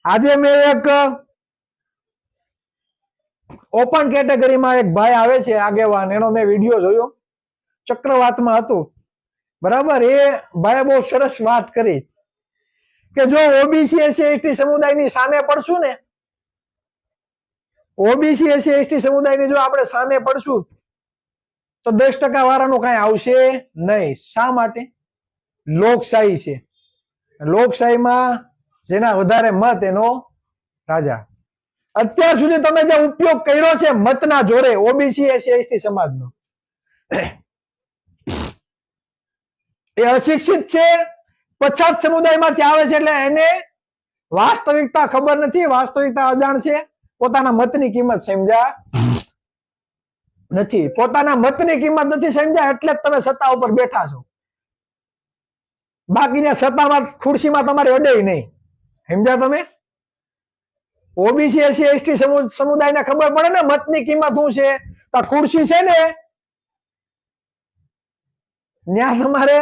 આજે મેં એક ઓપન કેટેગરીમાં એક ભાઈ આવે છે આગેવાન, એનો મેં વિડીયો જોયો, ચક્રવાતમાં હતું બરાબર. એ ભાઈ બહુ સરસ વાત કરી કે જો ઓબીસી એસસી એસટી સમુદાયની સામે પડશું ને, ઓબીસી એસસી એસટી સમુદાયની જો આપણે સામે પડશું તો 10% વાળાનું કઈ આવશે નહીં. શા માટે? લોકશાહી છે, લોકશાહીમાં જેના વધારે મત એનો રાજા. અત્યાર સુધી તમે જે ઉપયોગ કર્યો છે મતના જોરે ઓબીસી એસસી એસટી સમાજનો, એ અશિક્ષિત છે, પછાત સમુદાયમાંથી આવે છે, એટલે એને વાસ્તવિકતા ખબર નથી, વાસ્તવિકતા અજાણ છે, પોતાના મતની કિંમત સમજ્યા નથી, પોતાના મતની કિંમત નથી સમજ્યા, એટલે જ તમે સત્તા ઉપર બેઠા છો. બાકીના સત્તામાં ખુરશીમાં તમારે અડે નહીં. સમજ્યા તમે? ઓબીસી એસસી એસટી સમુદાયને ખબર પડે ને મતની કિંમત શું છે. તો ખુરશી છે ને ત્યાં તમારે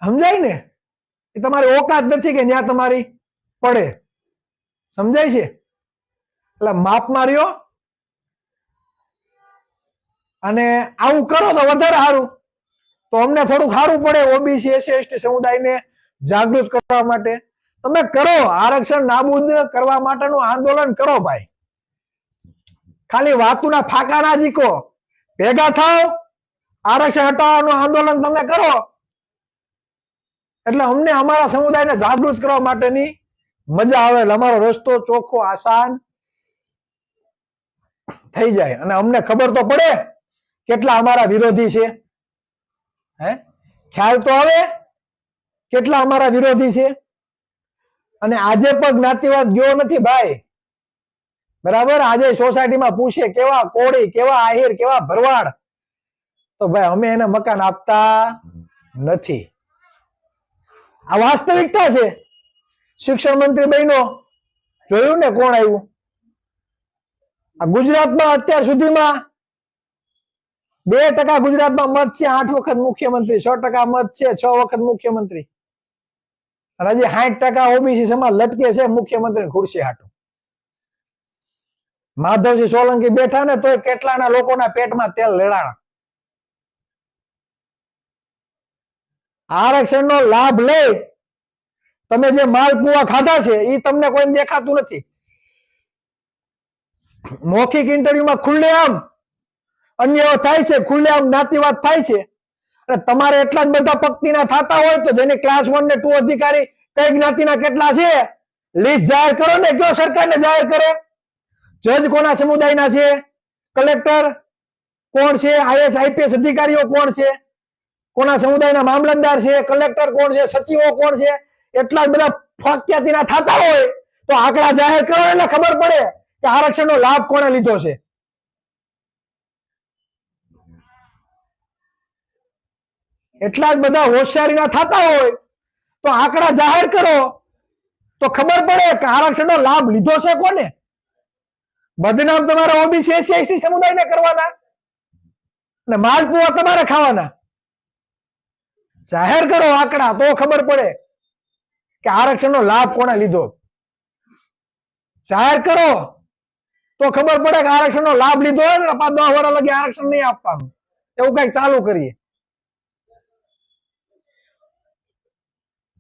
સમજાય ને, એ તમારી ઓકાત નથી કે ત્યાં તમારી પડે. સમજાય છે? એટલે માપ માર્યો અને આવું કરો તો વધારે સારું. તો અમને થોડુંક સારું પડે ઓબીસી એસસી એસટી સમુદાયને જાગૃત કરવા માટે. તમે કરો, આરક્ષણ નાબૂદ કરવા માટેનું આંદોલન કરો ભાઈ. ખાલી વાતુના ફાકા ના જીકો, ભેગા થાવ, આરક્ષણ હટાવવાનું આંદોલન તમે કરો, એટલે અમને અમારા સમુદાયને જાગૃત કરવા માટેની મજા આવે, અમારો રસ્તો ચોખ્ખો આસાન થઈ જાય અને અમને ખબર તો પડે કેટલા અમારા વિરોધી છે. હે, ખ્યાલ તો આવે કેટલા અમારા વિરોધી છે. અને આજે પણ જ્ઞાતિવાદ ગયો નથી ભાઈ, બરાબર. આજે સોસાયટીમાં પૂછે કેવા કોળી, કેવા આહિર, કેવા ભરવાડ, તો ભાઈ અમે એને મકાન આપતા નથી. આ વાસ્તવિકતા છે. શિક્ષણ મંત્રી બન્યો, જોયું ને કોણ આવ્યું? આ ગુજરાતમાં અત્યાર સુધીમાં 2% ગુજરાતમાં મત છે, 8 વખત મુખ્યમંત્રી, 6% મત છે, 6 વખત મુખ્યમંત્રી, અને હજી 60% ઓબીસી સમાજ લટકે છે મુખ્યમંત્રી ખુરશી હાટું. માધવસિંહ સોલંકી બેઠા ને તોય કેટલાના લોકોના પેટમાં તેલ લેડાણા. આરક્ષણનો લાભ લઈ તમે જે માલપુઆ ખાધા છે એ તમને કોઈ દેખાતું નથી. મૌખિક ઇન્ટરવ્યુમાં ખુલ્લેઆમ અન્યાય થાય છે, ખુલ્લેઆમ જ્ઞાતિવાદ થાય છે. અને તમારે એટલા જ બધા પક્તિના થતા હોય તો જેને ક્લાસ 1 ને 2 અધિકારી કઈ જ્ઞાતિના કેટલા છે લિસ્ટ જાહેર કરો ને, કયો સરકારને જાહેર કરે. જજ કોના સમુદાયના છે, કલેક્ટર કોણ છે, આઈએસ આઈપીએસ અધિકારીઓ કોણ છે, કોના સમુદાયના મામલતદાર છે, કલેક્ટર કોણ છે, સચિવો કોણ છે, એટલા જ બધા ફક્યાતીના થતા હોય તો આંકડા જાહેર કરો એટલે ખબર પડે કે આરક્ષણનો લાભ કોણે લીધો છે. એટલા જ બધા હોશિયારીના થતા હોય તો આંકડા જાહેર કરો તો ખબર પડે કે આરક્ષણનો લાભ લીધો છે કોને. બદનામ તમારે ઓબીસી એસસી એસટી સમુદાયને કરવાના અને માલપુઆ તમારે ખાવાના. જાહેર કરો આંકડા તો ખબર પડે કે આરક્ષણનો લાભ કોણે લીધો. જાહેર કરો તો ખબર પડે કે આરક્ષણનો લાભ લીધો હોય ને 10 વર્ષ લગી આરક્ષણ નહીં આપવાનું, એવું કઈક ચાલુ કરીએ.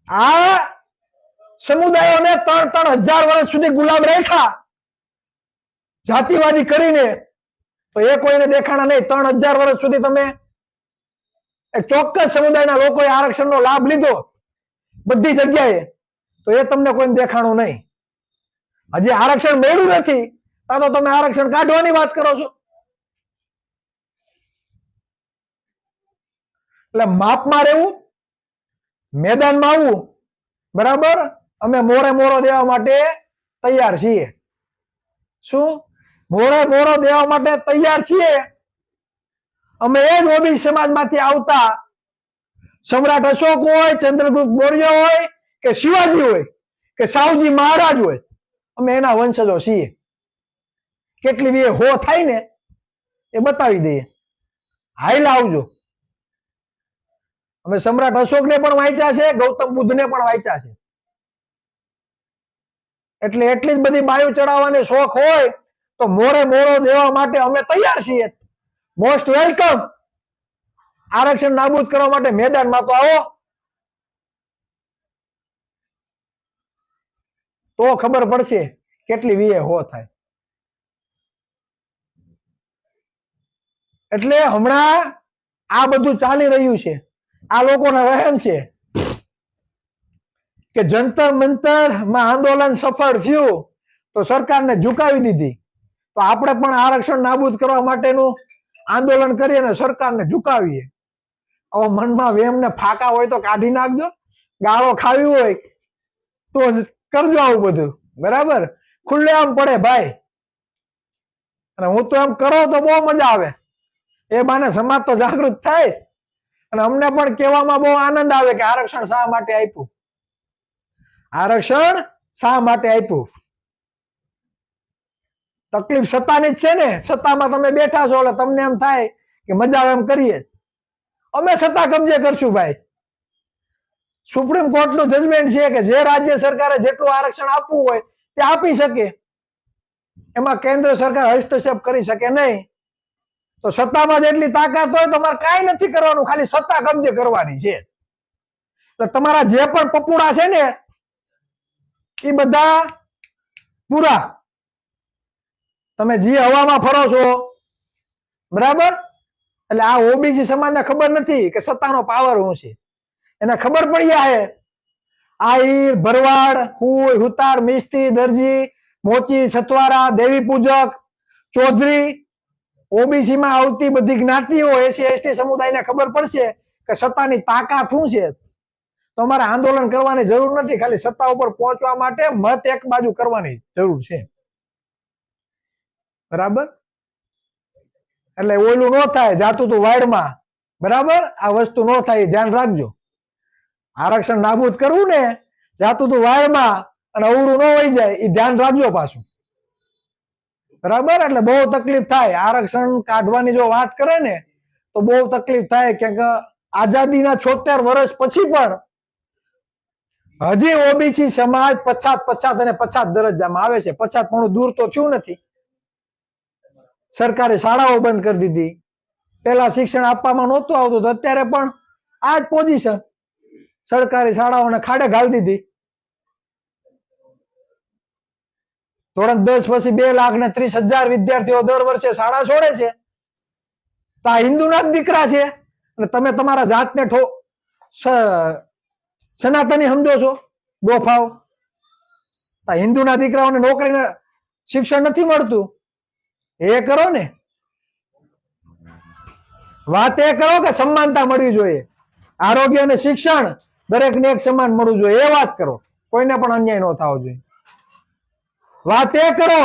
આ સમુદાયોને 3,000 વર્ષ સુધી ગુલામ રાખ્યા જાતિવાદી કરીને, તો એ કોઈને દેખાણા નહીં. 3,000 વર્ષ સુધી તમે એક ચોક્કસ સમુદાયના લોકોએ આરક્ષણનો લાભ લીધો બધી જગ્યાએ, તો એ તમને કોઈને દેખાણું નહીં. હજી આરક્ષણ મળ્યું નથી તો તમે આરક્ષણ કાઢવાની વાત કરો છો. એટલે માપમાં રહેવું, મેદાનમાં આવવું, બરાબર. અમે મોરે મોરો દેવા માટે તૈયાર છીએ. શું? મોરે મોરો દેવા માટે તૈયાર છીએ. અમે એ જ ઓબીસી સમાજમાંથી આવતા સમ્રાટ અશોક હોય, ચંદ્રગુપ્ત મૌર્ય હોય, કે શિવાજી હોય, કે સાવજી મહારાજ હોય, અમે એના વંશજો છીએ. કેટલી બી હો થાય ને એ બતાવી દઈએ. હાઈલા આવજો. અમે સમ્રાટ અશોકને પણ વાંચ્યા છે, ગૌતમ બુદ્ધને પણ વાંચ્યા છે. એટલે એટલી જ બધી બાયું ચડાવવાની શોખ હોય તો મોરે મોરો દેવા માટે અમે તૈયાર છીએ. Most welcome. આરક્ષણ નાબૂદ કરવા માટે મેદાનમાં તો આવો, તો ખબર પડશે કેટલી વીએ હો થાય. એટલે હમણાં આ બધું ચાલી રહ્યું છે. આ લોકોના વહેમ છે કે જંતર મંતર માં આંદોલન સફળ થયું તો સરકારને ઝુકાવી દીધી, તો આપણે પણ આરક્ષણ નાબૂદ કરવા માટેનું આંદોલન કરીએ ને સરકારને ઝુકાવીએ. હવે મનમાં વેમ ને ફાકા હોય તો કાઢી નાખજો, ગાળો ખાવી હોય તો કરજો આવું બધું, બરાબર? ખુલ્લે આમ પડે ભાઈ. અને હું તો એમ કરો તો બહુ મજા આવે, એ બાને સમાજ તો જાગૃત થાય અને અમને પણ કહેવામાં બહુ આનંદ આવે કે આરક્ષણ શા માટે આપ્યું, આરક્ષણ શા માટે આપ્યું. તકલીફ સત્તાની જ છે ને, સત્તામાં તમે બેઠા છો એટલે તમને એમ થાય કે મજા આવે એમ કરીએ. અમે સત્તા કબજે કરશું ભાઈ. સુપ્રીમ કોર્ટનું જજમેન્ટ છે કે જે રાજ્ય સરકારે જેટલું આરક્ષણ આપવું હોય તે આપી શકે, એમાં કેન્દ્ર સરકાર હસ્તક્ષેપ કરી શકે નહીં. તો સત્તામાં જેટલી તાકાત હોય તમારે કાંઈ નથી કરવાનું, ખાલી સત્તા કબજે કરવાની છે. એટલે તમારા જે પણ પપુડા છે ને એ બધા પૂરા. તમે જે હવામાં ફરો છો, બરાબર? એટલે આ ઓબીસી સમાજને ખબર નથી કે સત્તાનો પાવર શું છે. એને ખબર પડી જાય આહિર, ભરવાડ, હુઈ, હુતાર, મિસ્ત્રી, દરજી, મોચી, છતવારા, દેવી પૂજક, ચૌધરી, ઓબીસી માં આવતી બધી જ્ઞાતિઓ, એસી એસટી સમુદાયને ખબર પડશે કે સત્તાની તાકાત શું છે. તો અમારે આંદોલન કરવાની જરૂર નથી, ખાલી સત્તા ઉપર પહોંચવા માટે મત એક બાજુ કરવાની જરૂર છે, બરાબર? એટલે ઓલું ન થાય જાતું તું વાડમાં, બરાબર? આ વસ્તુ ન થાય, ધ્યાન રાખજો. આરક્ષણ નાબૂદ કરવું ને જાતું તું વાડમાં અને અવરું ન વહી જાય, એ ધ્યાન રાખજો પાછું, બરાબર? એટલે બહુ તકલીફ થાય. આરક્ષણ કાઢવાની જો વાત કરે ને તો બહુ તકલીફ થાય, કેમ કે આઝાદીના 76 વર્ષ પછી પણ હજી ઓબીસી સમાજ પછાત અને પછાત દરજ્જામાં આવે છે. પછાત પણ દૂર તો થયું નથી. સરકારી શાળાઓ બંધ કરી દીધી, પેલા શિક્ષણ આપવામાં નહોતું આવતું, તો અત્યારે પણ આ જ પોઝિશન, સરકારી શાળાઓને ખાડે ઘાલી દીધી. ધોરણ 10 પછી 2,30,000 વિદ્યાર્થીઓ દર વર્ષે શાળા છોડે છે. તો આ હિન્દુના જ દીકરા છે અને તમે તમારા જાતને સનાતની સમજો છો, ગોફાવ. હિન્દુના દીકરાઓને નોકરીને શિક્ષણ નથી મળતું, એ કરો ને. વાત એ કરો કે સમાનતા મળવી જોઈએ, આરોગ્ય અને શિક્ષણ દરેકને એક સમાન મળવું જોઈએ, એ વાત કરો. કોઈને પણ અન્યાય ન થવો જોઈએ. વાત એ કરો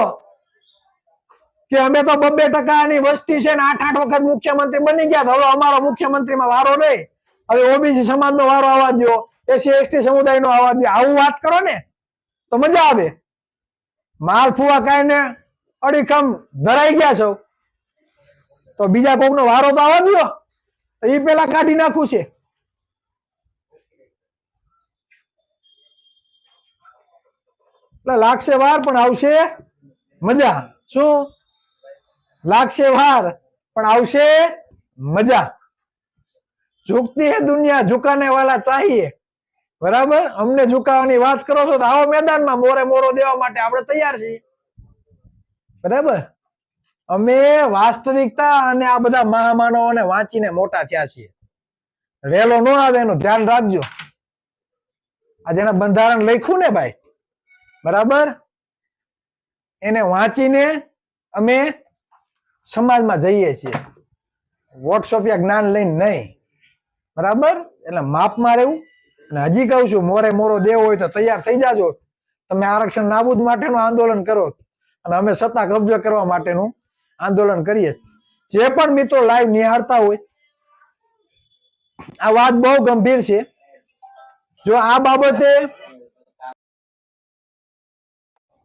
કે અમે તો 2% વસ્તી છે ને 8 વખત મુખ્યમંત્રી બની ગયા, હવે અમારો મુખ્યમંત્રીમાં વારો નહીં, હવે ઓબીસી સમાજનો વારો આવવા દો, એસી એસટી સમુદાયનો આવવા દો. આવું વાત કરો ને તો મજા આવે. માલફુવા કાઈને અડીખમ ધરાઈ ગયા છો તો બીજા કોકનો વારો તો આવવા દો, એ પેલા કાઢી નાખવું છે. એટલે લાગશે વાર પણ આવશે મજા. શું લાગશે વાર પણ આવશે મજા. ઝુકતી હે દુનિયા, ઝુકાને વાલા ચાહીએ, બરાબર? અમને ઝુકાવાની વાત કરો છો તો આવો મેદાનમાં, મોરે મોરો દેવા માટે આપણે તૈયાર છીએ, બરાબર? અમે વાસ્તવિકતા અને આ બધા મહામાનવોને વાંચીને મોટા થયા છીએ. વેલો ન આવે એનું ધ્યાન રાખજો. આ જેને બંધારણ લખ્યું ને ભાઈ, બરાબર, એને વાંચીને અમે સમાજમાં જઈએ છીએ, વોટ્સઅપ યા જ્ઞાન લઈને નહીં, બરાબર? એટલે માપમાં રહેવું. અને હજી કહું છું, મોરે મોરો દેવો હોય તો તૈયાર થઈ જાજો. તમે આરક્ષણ નાબૂદ માટેનું આંદોલન કરો અને અમે સત્તા કબજો કરવા માટેનું આંદોલન કરીએ. જે પણ મિત્રો લાઈવ નિહાળતા હોય, આ વાત બહુ ગંભીર છે. જો આ બાબતે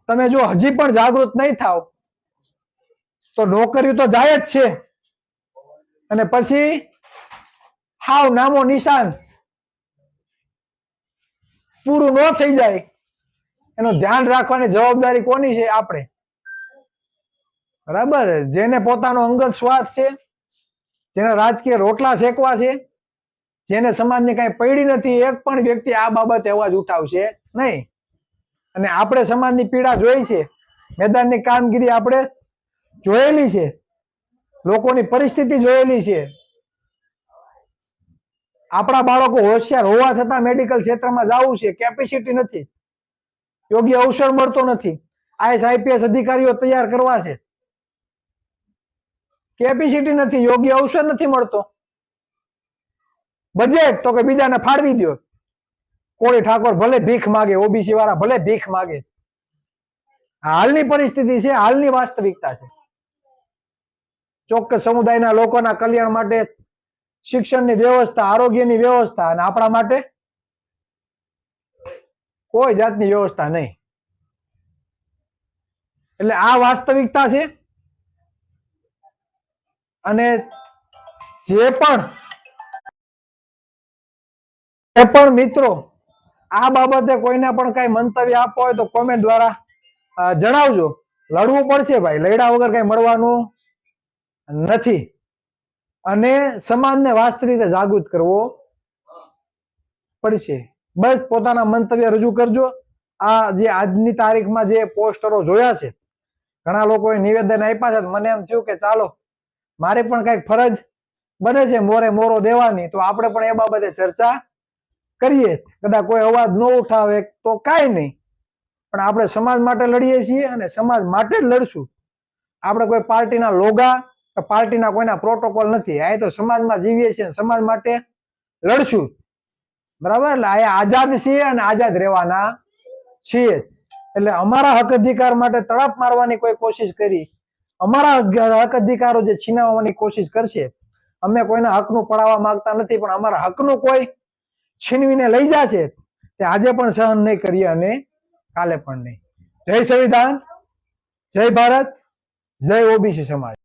તમે જો હજી પણ જાગૃત નહીં થાવ તો નોકરી તો જાય જ છે, અને પછી હાવ નામો નિશાન પૂરું ન થઈ જાય એનું ધ્યાન રાખવાની જવાબદારી કોની છે? આપણે. બરાબર. જેને પોતાનો અંગત સ્વાર્થ છે, જેને રાજકીય રોટલા શેકવા છે, જેને સમાજની કઈ પડી નથી, એક પણ વ્યક્તિ આ બાબતે અવાજ ઉઠાવશે નહીં. અને આપણે સમાજની પીડા જોઈ છે, મેદાનની કામગીરી આપણે જોયેલી છે, લોકોની પરિસ્થિતિ જોયેલી છે. આપણા બાળકો હોશિયાર હોવા છતાં મેડિકલ ક્ષેત્રમાં જવું છે, કેપેસિટી નથી, યોગ્ય અવસર મળતો નથી. આઈએસ આઈપીએસ અધિકારીઓ તૈયાર કરવા છે, કેપેસિટી નથી, યોગ્ય અવસર નથી મળતો. બજેટ તો કે બીજાને ફાળવી દો. કોળી ઠાકોર ભલે ભીખ માગે, ઓબીસી વાળા ભલે ભીખ માગે. હાલની પરિસ્થિતિ છે, હાલની વાસ્તવિકતા છે. ચોક્કસ સમુદાયના લોકોના કલ્યાણ માટે શિક્ષણની વ્યવસ્થા, આરોગ્યની વ્યવસ્થા, અને આપણા માટે કોઈ જાતની વ્યવસ્થા નહીં. એટલે આ વાસ્તવિકતા છે. અને જે પણ મિત્રો આ બાબતે કોઈને પણ કઈ મંતવ્ય આપવો હોય તો કોમેન્ટ દ્વારા જણાવજો. લડવું પડશે ભાઈ, લડ્યા વગર કઈ મળવાનું નથી. અને સમાજને વાસ્તવિક રીતે જાગૃત કરવો પડશે. બસ પોતાના મંતવ્ય રજૂ કરજો. આ જે આજની તારીખમાં જે પોસ્ટરો જોયા છે, ઘણા લોકોએ નિવેદન આપ્યા છે, મને એમ થયું કે ચાલો મારે પણ કઈક ફરજ બને છે મોરે મોરો દેવાની, તો આપણે પણ એ બાબતે ચર્ચા કરીએ. કદાચ કોઈ અવાજ ન ઉઠાવે તો કાંઈ નહીં, પણ આપણે સમાજ માટે લડીએ છીએ અને સમાજ માટે જ લડશું. આપણે કોઈ પાર્ટીના લોગા કે પાર્ટીના કોઈના પ્રોટોકોલ નથી. આ તો સમાજમાં જીવીએ છીએ, સમાજ માટે લડશું. બરાબર. એટલે આ આઝાદ છીએ અને આઝાદ રહેવાના છીએ. એટલે અમારા હક અધિકાર માટે તડપ મારવાની કોઈ કોશિશ કરી, અમારા હક અધિકારો જે છીનવવાની કોશિશ કરશે, અમે કોઈના હકનું પડાવવા માંગતા નથી, પણ અમારા હકનું કોઈ છીનવીને લઈ જશે તે આજે પણ સહન નહીં કરીએ અને કાલે પણ નહીં. જય સંવિધાન, જય ભારત, જય ઓબીસી સમાજ.